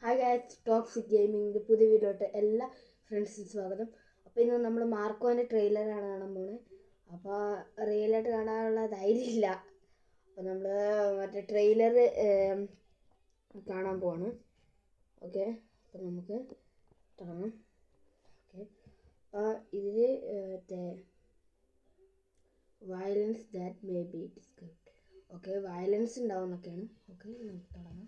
Hi guys, toxic ഗെയിമിങ്ങിൻ്റെ പുതിയ വീഡിയോട്ട് എല്ലാ ഫ്രണ്ട്സിനും സ്വാഗതം. അപ്പോൾ ഇന്ന് നമ്മൾ മാർക്കോൻ്റെ ട്രെയിലറാണ് കാണാൻ പോകുന്നത്. അപ്പോൾ റിയലായിട്ട് കാണാനുള്ള ധൈര്യമില്ല. അപ്പോൾ നമ്മൾ മറ്റേ ട്രെയിലർ കാണാൻ പോവാണ്. ഓക്കെ, അപ്പോൾ നമുക്ക് തുടങ്ങാം. ഓക്കെ, അപ്പോൾ ഇതിൽ മറ്റേ violence that may be described. Okay, violence ഉണ്ടാവും എന്നൊക്കെയാണ്. ഓക്കെ, നമുക്ക് തുടങ്ങാം.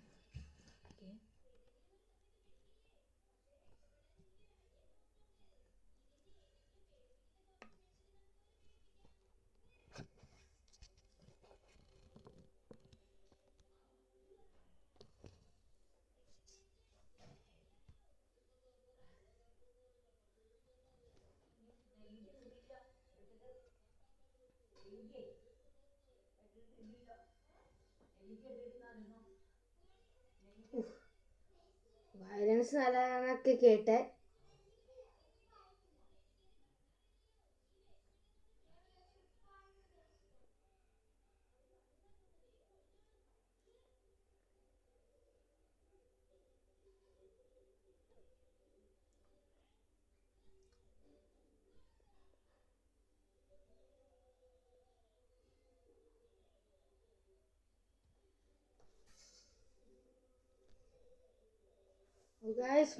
വയലൻസ് നല്ലതാണൊക്കെ കേട്ടെ.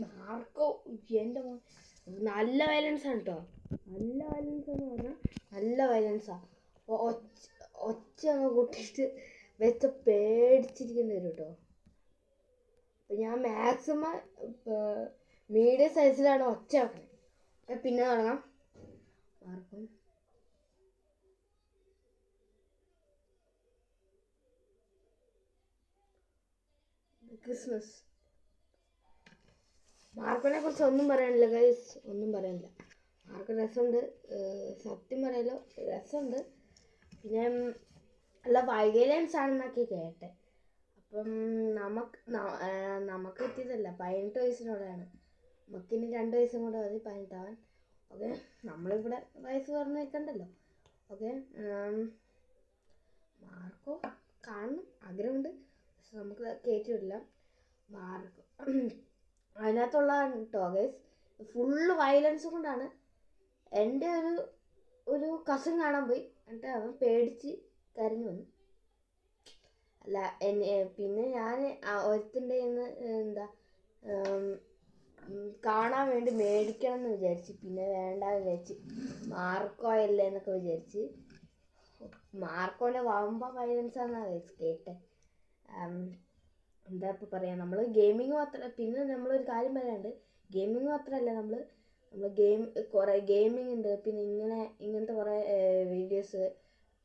മാർക്കോ എൻ്റെ നല്ല വയലൻസ് ആണ് കേട്ടോ. നല്ല വയലൻസ് എന്ന് പറഞ്ഞാൽ നല്ല വയലൻസാണ്. അപ്പോൾ ഒച്ച അങ്ങ് കൂട്ടിയിട്ട് വെച്ച പേടിച്ചിരിക്കേണ്ടി വരും കേട്ടോ. അപ്പം ഞാൻ മാക്സിമം മീഡിയം സൈസിലാണ് ഒച്ച വെക്കുന്നത്. പിന്നെ തുടങ്ങാം. Marco Christmas. മാർക്കോനെ കുറിച്ച് ഒന്നും പറയാനില്ല ഗൈസ്, ഒന്നും പറയാനില്ല. മാർക്കോ രസമുണ്ട്, സത്യം പറയാലോ രസമുണ്ട്. പിന്നെ നല്ല വയലൻസ് ആണെന്നൊക്കെ കേട്ടെ. അപ്പം നമുക്ക് എത്തിയതല്ല, 18 വയസ്സിനോടാണ്. നമുക്കിനി 2 വയസ്സും കൂടെ മതി 18 ആവാൻ. ഓക്കെ, നമ്മളിവിടെ വയസ്സ് പറഞ്ഞു നിൽക്കണ്ടല്ലോ. ഓക്കെ, മാർക്കോ കാണണം ആഗ്രഹമുണ്ട്, പക്ഷെ നമുക്ക് കയറ്റിവിടില്ല. മാർക്കോ അതിനകത്തുള്ളതാണ് കേട്ടോ ഗൈസ്. ഫുള്ള് വയലൻസ് കൊണ്ടാണ്. എൻ്റെ ഒരു കസിൻ കാണാൻ പോയി, എന്നിട്ട് അവൻ പേടിച്ച് കരഞ്ഞു വന്നു. അല്ല പിന്നെ ഞാൻ ഒരുത്തിൻ്റെ ഇന്ന് എന്താ കാണാൻ വേണ്ടി മേടിക്കണം എന്ന് വിചാരിച്ച്, പിന്നെ വേണ്ട വിചാരിച്ച്. മാർക്കോ അല്ലേ എന്നൊക്കെ വിചാരിച്ച്. മാർക്കോൻ്റെ വമ്പ വയലൻസാണെന്നാണ് ഗൈസ് കേട്ടെ. എന്താ ഇപ്പോൾ പറയാം, നമ്മൾ ഗെയിമിങ് മാത്രം. പിന്നെ നമ്മളൊരു കാര്യം പറയാനുണ്ട്, ഗെയിമിങ് മാത്രമല്ല, നമ്മൾ കുറേ ഗെയിമിങ് ഉണ്ട്. പിന്നെ ഇങ്ങനത്തെ കുറേ വീഡിയോസ്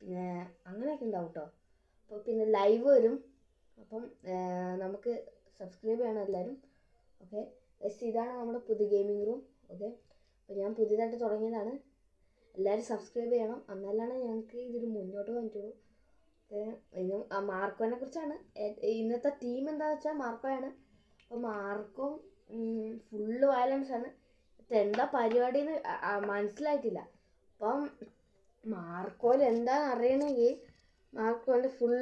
പിന്നെ അങ്ങനെയൊക്കെ ഉണ്ടാവും കേട്ടോ. അപ്പോൾ പിന്നെ ലൈവ് വരും. അപ്പം നമുക്ക് സബ്സ്ക്രൈബ് ചെയ്യണം എല്ലാവരും. ഓക്കെ, ഇതാണ് നമ്മുടെ പുതിയ ഗെയിമിംഗ് റൂം. ഓക്കെ, അപ്പോൾ ഞാൻ പുതിയതായിട്ട് തുടങ്ങിയതാണ്. എല്ലാവരും സബ്സ്ക്രൈബ് ചെയ്യണം, എന്നാലാണ് ഞങ്ങൾക്ക് ഇതിൽ മുന്നോട്ട് പറ്റുള്ളൂ. മാർക്കോനെ കുറിച്ചാണ് ഇന്നത്തെ തീം. എന്താണെന്ന് വെച്ചാൽ മാർക്കോയാണ്. അപ്പോൾ മാർക്കോ ഫുള്ള് വയലൻസ് ആണ്. എന്താ പരിപാടി എന്ന് മനസ്സിലായിട്ടില്ല. അപ്പം മാർക്കോയിൽ എന്താണെന്ന് അറിയണമെങ്കിൽ മാർക്കോൻ്റെ ഫുൾ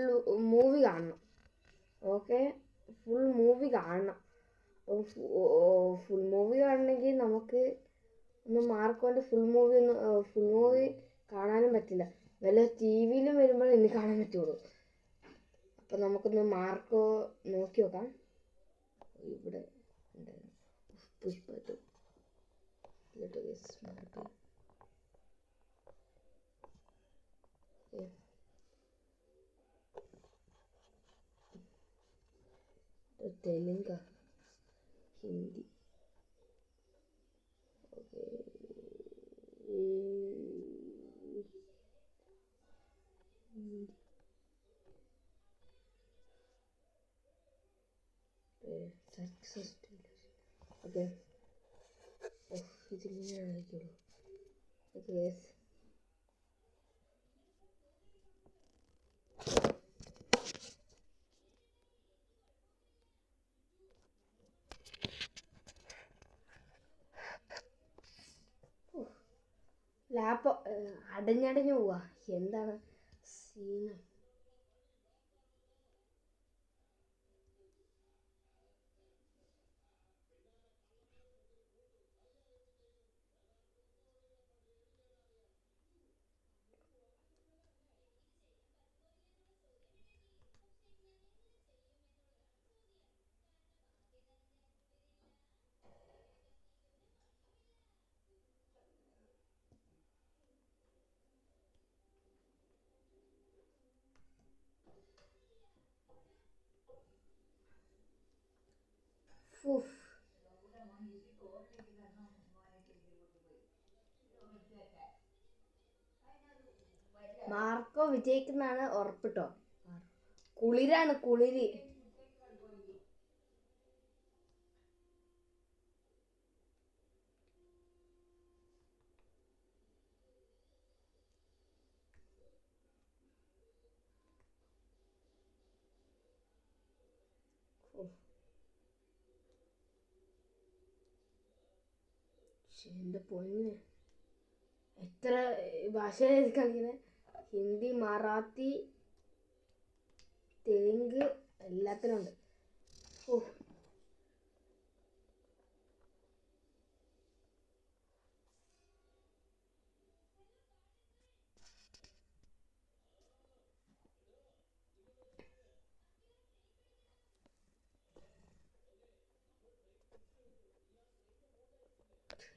മൂവി കാണണം. ഓക്കെ, ഫുൾ മൂവി കാണണം. ഫുൾ മൂവി കാണണമെങ്കിൽ നമുക്ക് മാർക്കോൻ്റെ ഫുൾ മൂവി കാണാനും പറ്റില്ല. വല്ല ടി വിയിലും വരുമ്പോൾ ഇനി കാണാൻ പറ്റുള്ളൂ. അപ്പം നമുക്കൊന്ന് മാർക്കോ നോക്കി നോക്കാം. ഇവിടെ ഉണ്ടായിരുന്നു പുഷ്പ 2. തെലുങ്ക, ഹിന്ദി. ഓക്കെ, ഓക്കെ, ഇതിങ്ങനെ ആയിരിക്കുള്ളൂ. ഓക്കെ, ലാപ്പ് അടഞ്ഞടഞ്ഞു പോവാ. എന്താണ് സീന? ഉഫ്. മാർക്കോ വിജയിക്കുന്നതാണ് ഉറപ്പിട്ടോ. കുളിരാണ് കുളിര്. എൻ്റെ പൊന്ന്, എത്ര ഭാഷയിൽ കളിക്കുന്നത്? ഹിന്ദി, മറാത്തി, തെലുങ്ക് എല്ലാത്തിനും ഉണ്ട്.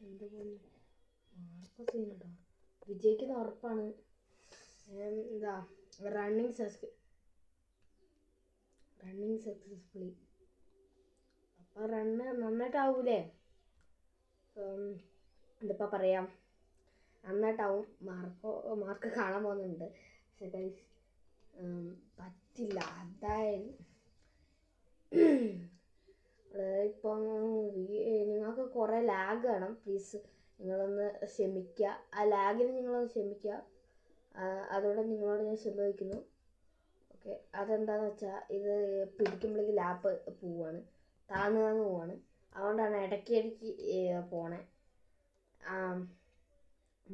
എൻ്റെ പൊന്ന്, മാർക്കോ സീനുണ്ടോ? വിജയിക്കുന്ന ഉറപ്പാണ്. എന്താ റണ്ണിങ് സക്സസ്ഫുള്ളി. അപ്പം റണ്ണ് നന്നായിട്ടാവൂലേ? എന്തിപ്പോൾ പറയാം, നന്നായിട്ടാവും. മാർക്ക് കാണാൻ പോകുന്നുണ്ട്. പക്ഷെ ഗൈസ് പറ്റില്ല. അതായത് ഇപ്പം നിങ്ങൾക്ക് കുറേ ലാഗ് വേണം. പ്ലീസ് നിങ്ങളൊന്ന് ക്ഷമിക്കുക. ആ ലാഗിന് നിങ്ങളൊന്ന് ക്ഷമിക്കുക. അതോടെ നിങ്ങളോട് ഞാൻ ക്ഷമിക്കുന്നു. ഓക്കെ, അതെന്താണെന്ന് വെച്ചാൽ ഇത് പിടിക്കുമ്പോഴേക്ക് ലാപ്പ് പോവാണ്, താന്ന് പോവാണ്. അതുകൊണ്ടാണ് ഇടയ്ക്ക് പോണേ.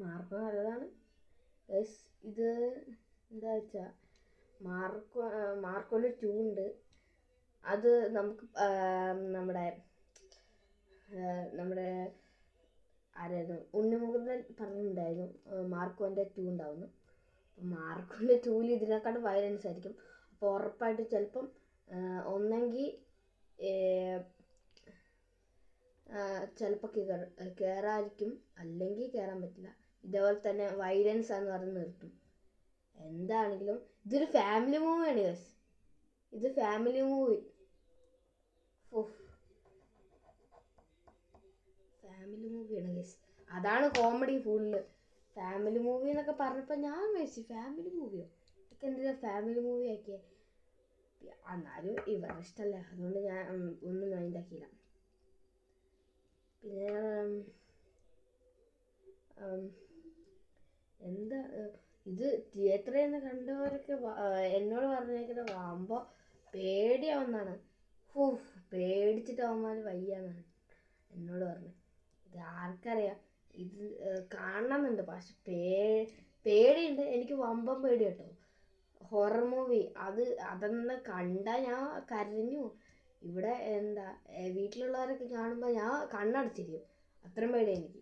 മാർക്കോ നല്ലതാണ്. ഇത് എന്താ വെച്ചാൽ മാർക്കോൻ്റെ 2 ഉണ്ട്. അത് നമുക്ക് നമ്മുടെ ആരായിരുന്നു, ഉണ്ണിമുകുന്ദൻ പറഞ്ഞിട്ടുണ്ടായിരുന്നു മാർക്കോൻ്റെ 2 ഉണ്ടാവുന്നു. മാർക്കോൻ്റെ 2-ൽ ഇതിനെക്കാട്ടും വയലൻസ് ആയിരിക്കും. അപ്പോൾ ഉറപ്പായിട്ട് ചിലപ്പം ഒന്നെങ്കിൽ ചിലപ്പോൾ കയറായിരിക്കും, അല്ലെങ്കിൽ കയറാൻ പറ്റില്ല. ഇതേപോലെ തന്നെ വയലൻസ് ആണെന്ന് പറഞ്ഞ് നിർത്തും. എന്താണെങ്കിലും ഇതൊരു ഫാമിലി മൂവിയാണ് ഗൈസ്. ഇത് ഫാമിലി മൂവി. ഫാമിലി മൂവിയാണ് ഗൈസ്. അതാണ് കോമഡി ഫുള്ള്. ഫാമിലി മൂവി എന്നൊക്കെ പറഞ്ഞപ്പോൾ ഞാൻ വിചാരിച്ചു ഫാമിലി മൂവിയോ, ഇതൊക്കെ എന്തിനാ ഫാമിലി മൂവി ആക്കിയേ? എന്നാലും ഇവരുടെ ഇഷ്ടമല്ല, അതുകൊണ്ട് ഞാൻ ഒന്നും മൈൻഡാക്കിയില്ല. പിന്നെ എന്താ ഇത് തിയേറ്ററിൽ നിന്ന് കണ്ടവരൊക്കെ എന്നോട് പറഞ്ഞേക്കുന്നത് വാമ്പോ പേടിയാവുന്നതാണ്. പേടിച്ചിട്ട് അവന്മാർ വയ്യാന്നാണ് എന്നോട് പറഞ്ഞത്. ഇത് ആർക്കറിയാം, ഇത് കാണണമെന്നുണ്ട്. പക്ഷെ പേടിയുണ്ട്. എനിക്ക് വമ്പം പേടി കേട്ടോ. ഹൊറർ മൂവി അതൊന്ന് കണ്ടാൽ ഞാൻ കരഞ്ഞു. ഇവിടെ എന്താ വീട്ടിലുള്ളവരൊക്കെ കാണുമ്പോൾ ഞാൻ കണ്ണടച്ചിരിക്കും. അത്രയും പേടി എനിക്ക്.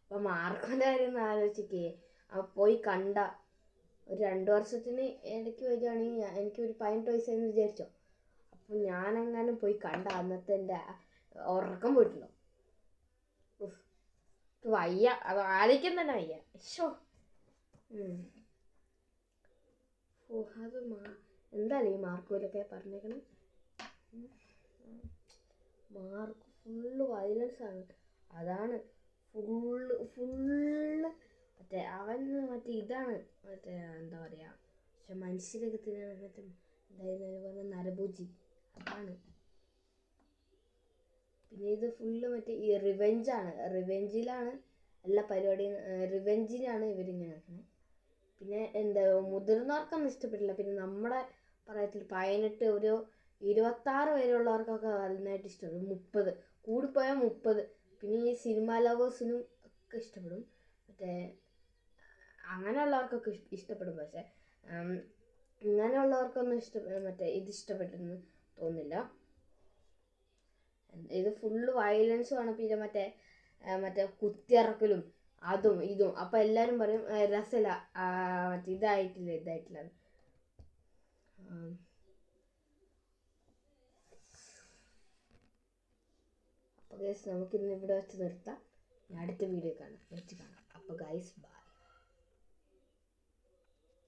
അപ്പം മാർക്കോൻ്റെ കാര്യം ഒന്ന് ആലോചിക്കേ. പോയി കണ്ട ഒരു 2 വർഷത്തിന് ഇടയ്ക്ക് വരികയാണെങ്കിൽ എനിക്കൊരു 18 വയസ്സായെന്ന് വിചാരിച്ചോ. അപ്പം ഞാനെങ്ങാനും പോയി കണ്ട അന്നത്തെ എൻ്റെ ഉറക്കം പോയിട്ടുണ്ടോ? വയ്യ, അത് ആലോചിക്കാൻ തന്നെ വയ്യ. അത് എന്താണ് ഈ മാർക്കോയിലൊക്കെ പറഞ്ഞേക്കണേ? മാർക്ക് ഫുള്ള് വയലൻസ് ആണ്. അതാണ് ഫുള്ള് അവൻ ഇതാണ് എന്താ പറയുക, പക്ഷെ മനുഷ്യരൊക്കെ തിന്നാൻ എന്തായാലും പറഞ്ഞ നരഭോജി അതാണ്. പിന്നെ ഇത് ഫുള്ള് ഈ റിവെഞ്ചാണ്. റിവെഞ്ചിലാണ് എല്ലാ പരിപാടിയും. റിവെഞ്ചിനാണ് ഇവരിങ്ങനെ നടക്കുന്നത്. പിന്നെ എന്താ മുതിർന്നവർക്കൊന്നും ഇഷ്ടപ്പെട്ടില്ല. പിന്നെ നമ്മുടെ പ്രായത്തിൽ 18 ഒരു 26 വരെയുള്ളവർക്കൊക്കെ നന്നായിട്ട് ഇഷ്ടപ്പെടും. 30 കൂടിപ്പോയാൽ 30. പിന്നെ ഈ സിനിമ ലവേഴ്സിനും ഒക്കെ ഇഷ്ടപ്പെടും. അങ്ങനെയുള്ളവർക്കൊക്കെ ഇഷ്ടപ്പെടും. പക്ഷെ ഇങ്ങനെയുള്ളവർക്കൊന്നും ഇത് ഇഷ്ടപ്പെട്ടെന്ന് തോന്നില്ല. ഇത് ഫുള്ള് വയലൻസുമാണ്. പിന്നെ കുത്തിയിറക്കലും അതും ഇതും. അപ്പം എല്ലാവരും പറയും രസമില്ല, ഇതായിട്ടില്ല. അപ്പോൾ ഗൈസ് നമുക്കിന്ന് ഇവിടെ വെച്ച് നിർത്താം. അടുത്ത വീഡിയോ കാണാം. അപ്പോൾ ഗൈസ് ബൈ.